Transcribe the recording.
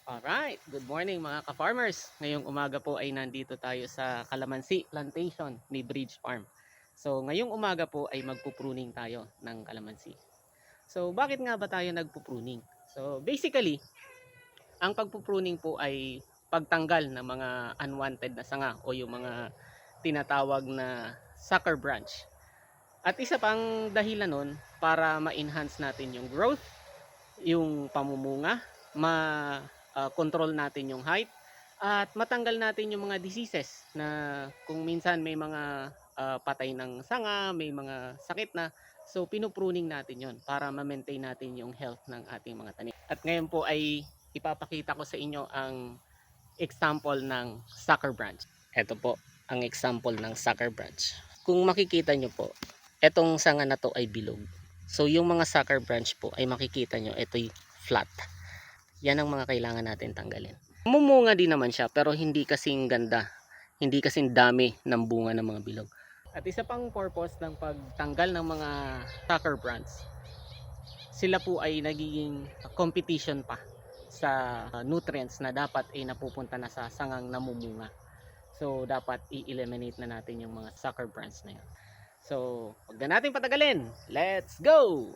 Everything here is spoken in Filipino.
Alright, good morning mga ka-farmers. Ngayong umaga po ay nandito tayo sa Calamansi Plantation ni Bridge Farm. So ngayong umaga po ay magpupruning tayo ng calamansi. So bakit nga ba tayo nagpupruning? So basically, ang pagpupruning po ay pagtanggal ng mga unwanted na sanga o yung mga tinatawag na sucker branch. At isa pang dahilan nun para ma-enhance natin yung growth, yung pamumunga, control natin yung height, at matanggal natin yung mga diseases na kung minsan may mga patay ng sanga, may mga sakit na. So pinupruning natin yon para ma-maintain natin yung health ng ating mga tanim. At ngayon po ay ipapakita ko sa inyo ang example ng sucker branch. Ito po ang example ng sucker branch. Kung makikita nyo po, etong sanga na to ay bilog. So yung mga sucker branch po ay makikita nyo, ito'y flat. Yan ang mga kailangan natin tanggalin. Mumunga din naman siya pero hindi kasing ganda, hindi kasing dami ng bunga ng mga bilog. At isa pang purpose ng pagtanggal ng mga sucker branch, sila po ay nagiging competition pa sa nutrients na dapat ay napupunta na sa sangang namumunga. So dapat i-eliminate na natin yung mga sucker branch na yun. So, huwag na natin patagalin. Let's go!